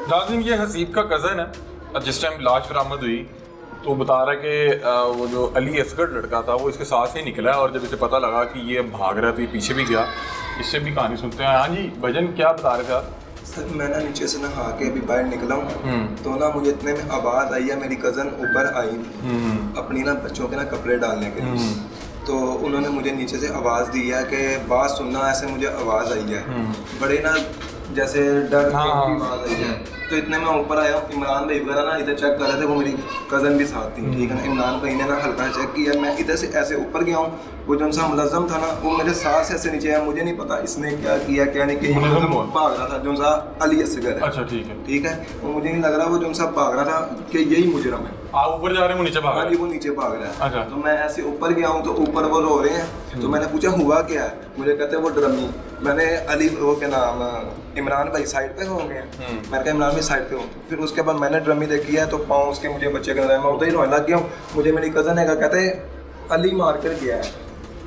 नाज़रीन, ये हसीब का कज़न है। जिस टाइम लाश बरामद हुई तो बता रहा है कि वो जो अली असगर लड़का था वो इसके साथ ही निकला है, और जब इसे पता लगा कि ये भाग रहा है तो ये पीछे भी गया। इससे भी कहानी सुनते हैं। हाँ जी भजन, क्या बता रहे थे आप? सर मैं ना नीचे से नहा के अभी बाहर निकला हूँ तो ना मुझे इतने में आवाज़ आई है, मेरी कज़न ऊपर आई अपनी ना बच्चों के ना कपड़े डालने के लिए। तो उन्होंने मुझे नीचे से आवाज़ दी है कि बात सुनना, ऐसे मुझे आवाज़ आई है बड़े ना जैसे डर की आवाज़ आई है। तो इतने में ऊपर आया, इमरान भाई वगैरह ना इधर चेक कर रहे थे, वो मेरी कज़न भी साथ थी, ठीक है ना। इमरान भाई ने ना हल्का चेक किया, मैं इधर से ऐसे ऊपर गया हूँ, वो जो सा मुलज़्ज़म था ना वो मेरे साथ से ऐसे नीचे आया। मुझे नहीं पता इसने क्या किया क्या नहीं किया, मुलज़्ज़म भाग रहा था जो सा अली असगर है। अच्छा ठीक है, ठीक है। वो मुझे नहीं लग रहा वो जो सा भाग रहा था कि यही मुजरम है। आप ऊपर जा रहे हैं, वो नीचे भाग रहा है। वो नीचे भाग रहा है। अच्छा। तो मैं ऐसे ऊपर गया हूँ तो ऊपर वो रो रहे हैं। तो मैंने पूछा हुआ क्या है, मुझे कहते हैं वो ड्रमी। मैंने अली वो क्या नाम इमरान भाई साइड पे हो गए। मैंने कहा इमरान भाई साइड पे हो। फिर उसके बाद मैंने ड्रमी देखी है तो पाँव उसके मुझे बच्चे कर रहे हैं, मैं उधर ही रोने लग गया हूँ। मुझे मेरी कज़न है कहते हैं अली मार कर गया है,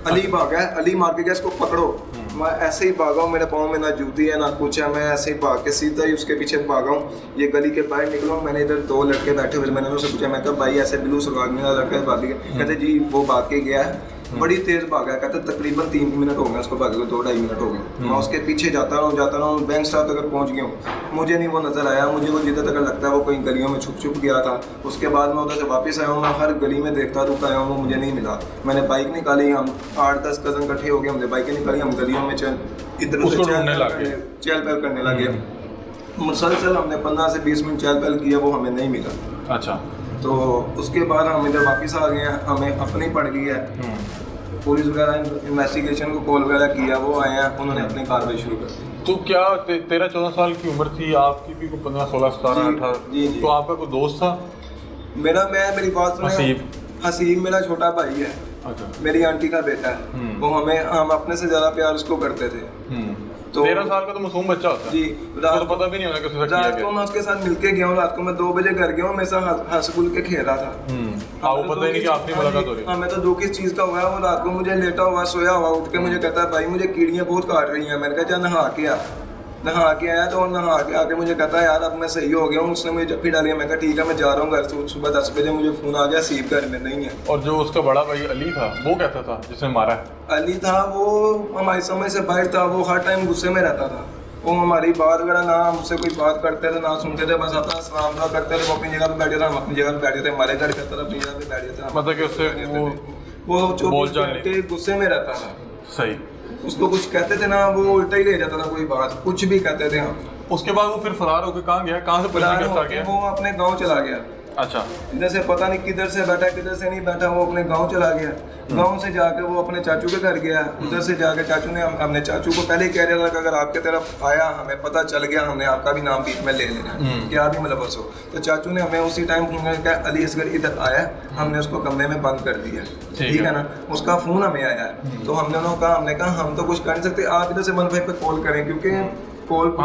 अली भागा है, अली मार के गया, इसको पकड़ो। मैं ऐसे ही भागा हूँ, मेरे पाँव में ना जूती है ना कुछ है, मैं ऐसे ही भाग के सीधा ही उसके पीछे भागा हूँ। ये गली के बाहर निकला हूँ, मैंने इधर दो लड़के बैठे हुए, मैंने उनसे पूछा, मैं कहा भाई ऐसे ब्लू सलवार में लड़का भाग गया। कहते जी वो भाग के गया है, बड़ी तेज भागा है। कहते तकरीबन 3 मिनट हो गए उसको भागे हुए, 2-2.5 मिनट हो गए। मैं उसके पीछे जाता रहा बैंक स्टाफ तक पहुँच गया हूँ, मुझे नहीं वो नज़र आया। मुझे वो जिधर तक लगता है वो कहीं गलियों में छुप गया था। उसके बाद मैं उधर से वापस आया हूँ, मैं हर गली में देखता रुका आया हूँ, वो मुझे नहीं मिला। मैंने बाइक निकाली, हम 8-10 कज़न इकट्ठे हो गए, हमने बाइकें निकाली, हम गलियों में इधर उधर चहल पहल करने लगे। मुसलसल हमने 15 से 20 मिनट चहल पहल किया, वो हमें नहीं मिला। अच्छा। तो उसके बाद हम इधर वापस आ गए हैं, हमें अपनी पड़ गई है। पुलिस वगैरह इन्वेस्टिगेशन को कॉल वगैरह किया, वो आए हैं, उन्होंने अपनी कार्रवाई शुरू कर दी। तो क्या 13-14 साल की उम्र थी आपकी भी, 15, 16, 17, 18? जी। तो आपका कोई दोस्त था? मेरी बात सुने, हसीब मेरा छोटा भाई है। अच्छा। मेरी आंटी का बेटा है। वो हम अपने से ज्यादा प्यार उसको करते थे। तो 13 साल का तो मासूम बच्चा होता है जी। रात को पता भी नहीं होना कि उसने रात को मैं उसके साथ मिलके गया हूँ, रात को मैं 2 बजे घर गया हूँ, मेरे साथ हंस बुल के खेल रहा था। आपको पता ही नहीं कि आपकी मुलाकात हो रही है। हाँ, मैं तो 2 किस चीज़ का हुआ है। वो रात को मुझे लेटा हुआ सोया हुआ उठ के मुझे कहता है भाई मुझे कीड़ियाँ बहुत काट रही हैं। मैंने कहा जा नहा के आ। नहा के आया तो नहा के आके मुझे कहता है यार अब मैं सही हो गया हूँ। उसने मुझे जप्पी डाली, मैं कहा ठीक है मैं जा रहा हूँ घर। सुबह 10 बजे मुझे फ़ोन आ गया सीप घर में नहीं है। और जो उसका बड़ा भाई अली था वो कहता था जिसने मारा है? अली था वो हमारे समय से बाहर था, वो हर टाइम गुस्से में रहता था। वो हमारी बात वगैरह ना हमसे कोई बात करते थे ना सुनते थे, बस आता सलाम दुआ करते थे। वो अपनी जगह पे बैठे थे, हम अपनी जगह पे बैठे थे, हमारे घर करता था अपनी जगह पे बैठे थे। मतलब कि उससे वो 24 घंटे गुस्से में रहता था। सही। उसको कुछ कहते थे ना वो उल्टा ही ले जाता था, कोई बात कुछ भी कहते थे हम। उसके बाद वो फिर फरार होकर कहाँ गया, कहाँ से पुलिस ने गिरफ्तार किया? वो अपने गाँव चला गया। अच्छा। इधर से पता नहीं किधर से बैठा किधर से नहीं बैठा, वो अपने गांव चला गया। गांव से जाके वो अपने चाचू के घर गया। उधर से जाके चाचू ने अपने चाचू को पहले ही कह रहा था कि अगर आपके तरफ आया हमें पता चल गया हमने आपका भी नाम बीच में ले लेना, क्या भी मुलव्वस हो। तो चाचू ने हमें उसी टाइम फोन करके अली असगर इधर आया, हमने उसको कमरे में बंद कर दिया। ठीक है ना। उसका फोन हमें आया तो हमने हमने कहा हम तो कुछ कर नहीं सकते, आप इधर से 15 पे कॉल करें, क्योंकि कॉल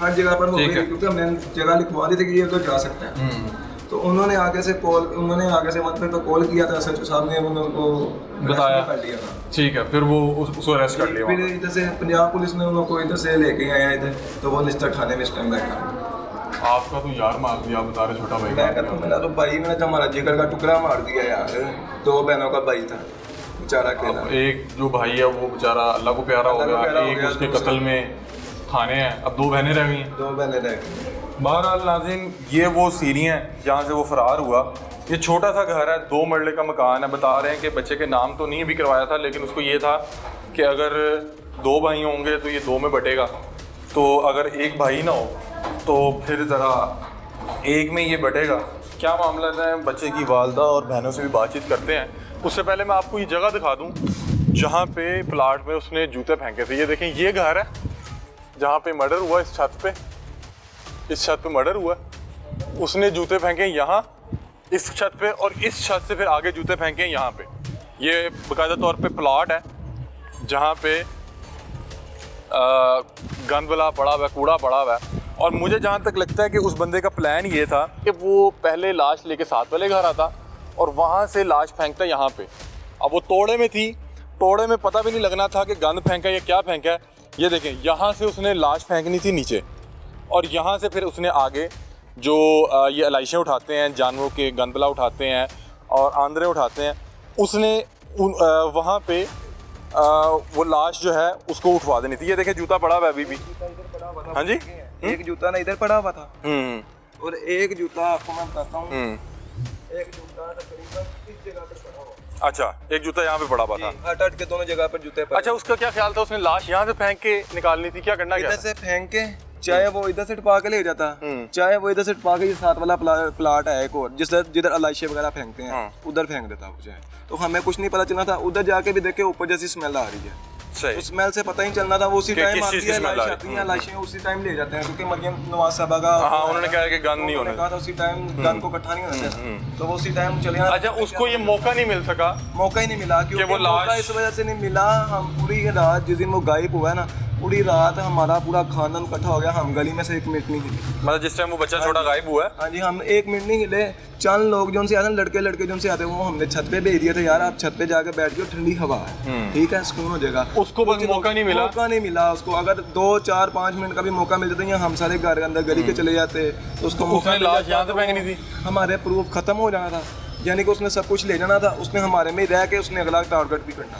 हर जगह पर हो गई, क्योंकि हमने जगह लिखवा दी थी कि ये तो जा सकते हैं। तो उन्होंने आगे से 15 पे कॉल किया था, सचिव साहब ने उनको बताया कर लिया था। ठीक है। फिर वो उसको अरेस्ट कर लिया। फिर इधर से पंजाब पुलिस ने उनको इधर से लेके आया इधर, तो वो निस्तर थाने में इस टाइम बैठा। आपका तो यार मार दिया, बता रहे छोटा भाई। मैं कहता हूँ मेरा तो भाई, मैंने हमारा जिगर का टुकड़ा मार दिया यार। 2 बहनों का भाई था बेचारा अकेला। एक जो भाई है वो बेचारा अल्लाह को प्यारा हो गया, एक उसके कत्ल में थाने हैं, अब 2 बहनें रह गई हैं। 2 बहनें रह गई। बहरहाल नाज़रीन, ये वो सीरी हैं जहाँ से वो फ़रार हुआ। ये छोटा सा घर है, 2 मरले का मकान है। बता रहे हैं कि बच्चे के नाम तो नहीं भी करवाया था, लेकिन उसको ये था कि अगर 2 भाई होंगे तो ये 2 में बटेगा, तो अगर एक भाई ना हो तो फिर ज़रा एक में ये बटेगा। क्या मामला है, बच्चे की वालदा और बहनों से भी बातचीत करते हैं। उससे पहले मैं आपको ये जगह दिखा दूँ जहाँ पे प्लाट में उसने जूते फेंके थे। ये देखें, ये घर है जहाँ पे मर्डर हुआ, इस छत पे मर्डर हुआ। उसने जूते फेंके यहाँ इस छत पे, और इस छत से फिर आगे जूते फेंके यहाँ पे। ये बाकायदा तौर पे प्लॉट है जहाँ पे गंद वाला पड़ा हुआ है, कूड़ा पड़ा हुआ है। और मुझे जहाँ तक लगता है कि उस बंदे का प्लान ये था कि वो पहले लाश लेके साथ वाले घर आता और वहाँ से लाश फेंकता यहाँ पे। अब वो तोड़े में थी, तोड़े में पता भी नहीं लगना था कि गंद फेंका या क्या फेंका है। ये देखें, यहाँ से उसने लाश फेंकनी थी नीचे, और यहाँ से फिर उसने आगे जो ये अलाइशें उठाते हैं, जानवरों के गंदला उठाते हैं और आंदरे उठाते हैं, उसने वहाँ पे वो लाश जो है उसको उठवा देनी थी। ये देखें जूता पड़ा हुआ है अभी भी। हाँ जी, एक जूता ना इधर पड़ा हुआ था और एक जूता आपको मैं बताता हूँ, एक जूता तकरीबन इस जगह पर पड़ा हुआ। अच्छा, एक जूता यहाँ पे पड़ा हुआ था। हट के दोनों जगह पर जूते पड़े। अच्छा, उसका क्या ख्याल था? उसने लाश यहाँ से फेंक के निकालनी थी, क्या करना? इधर से फेंक के, चाहे वो इधर से टपा के ले जाता, चाहे वो इधर से टपा के, ये साथ वाला प्लाट है एक और जिधर अलाइशे वगैरह फेंकते हैं, उधर फेंक देता मुझे। तो हमें कुछ नहीं पता चलना था, उधर जाके भी देखे ऊपर जैसी स्मेल आ रही है। सही। तो स्मेल से पता ही चलना था वो उसी टाइम आती है, लाश आती है, लाशें उसी टाइम ले जाते हैं, क्योंकि मरियम नवाज साहबा का, हाँ, उन्होंने कहा कि गन नहीं होने, कहा था उसी टाइम गन को इकट्ठा नहीं होना चाहिए, तो वो उसी टाइम चले। अच्छा, उसको ये मौका नहीं मिल सका, मौका ही नहीं मिला, क्योंकि वो लाश मौका इस वजह से नहीं मिला। हम पूरी रात जिस दिन वो गायब हुआ है ना, पूरी रात हमारा पूरा खानदान इकट्ठा हो गया, हम गली में से एक मिनट नहीं हिले। मतलब जिस टाइम वो बच्चा छोटा गायब हुआ है, हाँ जी, हम एक मिनट नहीं हिले। चंद लोग जो उनसे आते हैं, लड़के जो उनसे आते हैं, वो हमने छत पे भेज दिया था, यार आप छत पे जाके बैठ जाओ, ठंडी हवा है, ठीक है, सुकून हो जाएगा। उसको बस मौका नहीं मिला, उसको। अगर 2, 4, 5 मिनट का भी मौका मिल जाता, या हम सारे घर के अंदर गली के चले जाते, तो उसको मौका लाश यहाँ से फेंकनी थी, हमारे प्रूफ खत्म हो जाना था, यानी कि उसने सब कुछ ले जाना था, उसने हमारे में रह के उसने अगला टारगेट भी करना।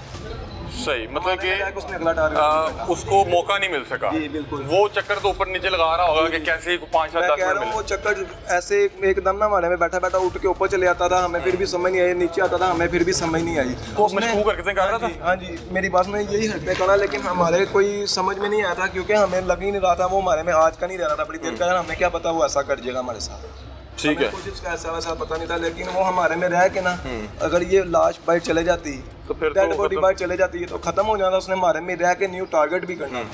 सही, मतलब कि उसने अगला टारगेट उसको मौका नहीं मिल सका। जी बिल्कुल। वो चक्कर तो ऊपर नीचे लगा रहा होगा कि कैसे 5-7 10 मिनट मिले। वो चक्कर ऐसे एकदम ना हमारे में बैठा उठ के ऊपर चले आता था, हमें फिर भी समझ नहीं आई, नीचे आता था, हमें फिर भी समझ नहीं आई। वो मशकूक हरकतें कर रहा था। हाँ जी, मेरी बात में यही हरकतें करा, लेकिन हमारे कोई समझ में नहीं आया था, क्योंकि हमें लग ही नहीं रहा था वो हमारे में आज का नहीं रह रहा था, बड़ी देर का। हमें क्या पता वो ऐसा कर जाएगा हमारे साथ, ठीक है, कुछ इसका ऐसा वैसा पता नहीं था, लेकिन वो हमारे में रह के ना, अगर ये लाश बाहर चले जाती तो फिर डेड बॉडी बाहर चले जाती है तो खत्म हो जाता। उसने हमारे में रह के न्यू टारगेट भी करना।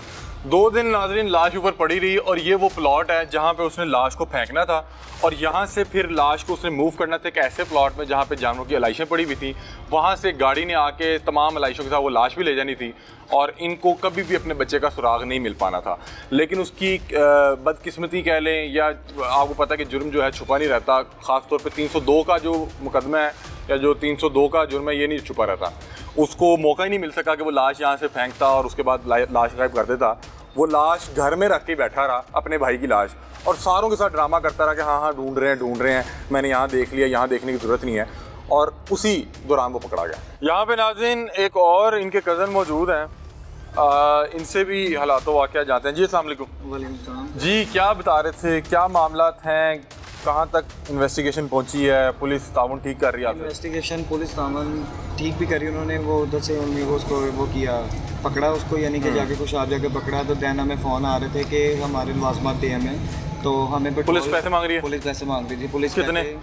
2 दिन नाज़रीन लाश ऊपर पड़ी रही, और ये वो प्लॉट है जहाँ पे उसने लाश को फेंकना था, और यहाँ से फिर लाश को उसने मूव करना था एक ऐसे प्लॉट में जहाँ पे जानवरों की अलाइशें पड़ी हुई थी। वहाँ से गाड़ी ने आके तमाम अलाइशों के साथ वो लाश भी ले जानी थी, और इनको कभी भी अपने बच्चे का सुराग नहीं मिल पाना था। लेकिन उसकी बदकिस्मती कह लें, या आपको पता है कि जुर्म जो है छुपा नहीं रहता, ख़ास तौर पे 302 का जो मुकदमा है या जो 302 का जुर्म है, ये नहीं छुपा रहता। उसको मौका ही नहीं मिल सका कि वो लाश यहाँ से फेंकता और उसके बाद लाश गायब कर देता। वो लाश घर में रख के बैठा रहा, अपने भाई की लाश, और सारों के साथ ड्रामा करता रहा कि हाँ ढूंढ रहे हैं, मैंने यहाँ देख लिया, यहाँ देखने की ज़रूरत नहीं है, और उसी दौरान वो पकड़ा गया। यहाँ पे नाज़रीन एक और इनके कज़न मौजूद हैं, इनसे भी हालात वाक़या जानते हैं। जी अस्सलाम वालेकुम। जी, क्या बता रहे थे, क्या मामलात हैं, कहाँ तक इन्वेस्टिगेशन पहुँची है? पुलिस ताउन ठीक कर रही है? इन्वेस्टिगेशन पुलिस ताउन ठीक भी करी, उन्होंने वो उधर से उसको वो किया, पकड़ा उसको, यानी कि जाके कुछ आप जाके पकड़ा। तो दैन हमें फ़ोन आ रहे थे कि हमारे लवाजमात दिए हमें, तो हमें पुलिस पैसे मांग रही है। पुलिस पैसे मांग रही थी। पुलिस कितने?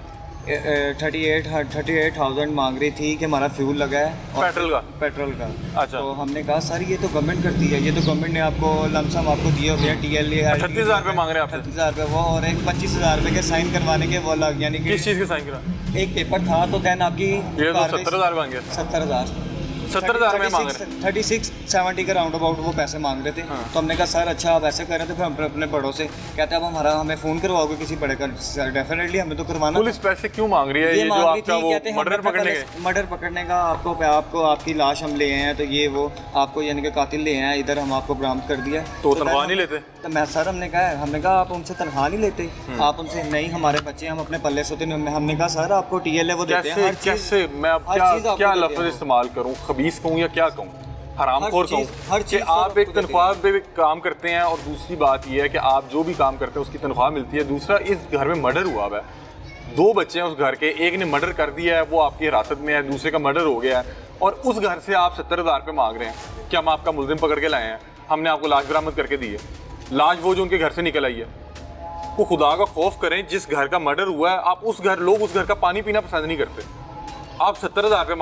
38,000 मांग रही थी कि हमारा फ्यूल लगा है पेट्रोल का। अच्छा। तो हमने कहा सर ये तो गवर्नमेंट करती है, ये तो गवर्नमेंट ने आपको लमसम आपको दिए होते हैं, TLA 38,000 रुपये मांग रहे हैं आपसे? 38,000 रुपये वो, और एक 25,000 रुपये के साइन करवाने के वो लग, यानी कि किस चीज़ के साइन करा? एक पेपर था। तो दैन आपकी ये तो 70,000 मांगे। 70,000 में मांग रहे हैं। 36-70 के राउंड अबाउट वो पैसे मांग रहे थे। तो हमने कहा सर अच्छा आप ऐसे कर रहे थे, फिर हम अपने बड़ों से कहते हैं अब हमें फ़ोन करवाओगे किसी बड़े का? डेफिनेटली हमें तो करवाना। पुलिस पैसे क्यों मांग रही है? ये जो आपका वो मर्डर पकड़ने का आपको आपकी लाश हम ले आए हैं, तो ये वो आपको यानी कि कातिल ले आए हैं इधर, हम आपको बरामद कर दिया। तो तनख्वाह नहीं लेते? तो मैं सर हमने कहा आप उनसे तनख्वाह नहीं लेते? आप उनसे नहीं, हमारे बच्चे हम अपने पल्ले से होते। हमने कहा सर आपको TLA वो देते हैं। कैसे मैं अब क्या लफ्ज़ इस्तेमाल करूँ, खबीस कहूँ या क्या कहूँ, हरामखोर कहूँ कि आप एक तनख्वाह पे काम करते हैं, और दूसरी बात यह है कि आप जो भी काम करते हैं उसकी तनख्वाह मिलती है। दूसरा, इस घर में मर्डर हुआ है, 2 बच्चे हैं उस घर के, एक ने मर्डर कर दिया है, वो आपकी हिरासत में है, दूसरे का मर्डर हो गया है, और उस घर से आप 70,000 रुपये मांग रहे हैं कि हम आपका मुलजिम पकड़ के लाए हैं, हमने आपको लाश बरामद करके दी है। लाश वो जो उनके घर से निकल आई है। वो खुदा का खौफ करें, जिस घर का मर्डर हुआ है, आप लोग उस घर का पानी पीना पसंद नहीं करते, आप 70,000 रुपये मांग रहे हैं।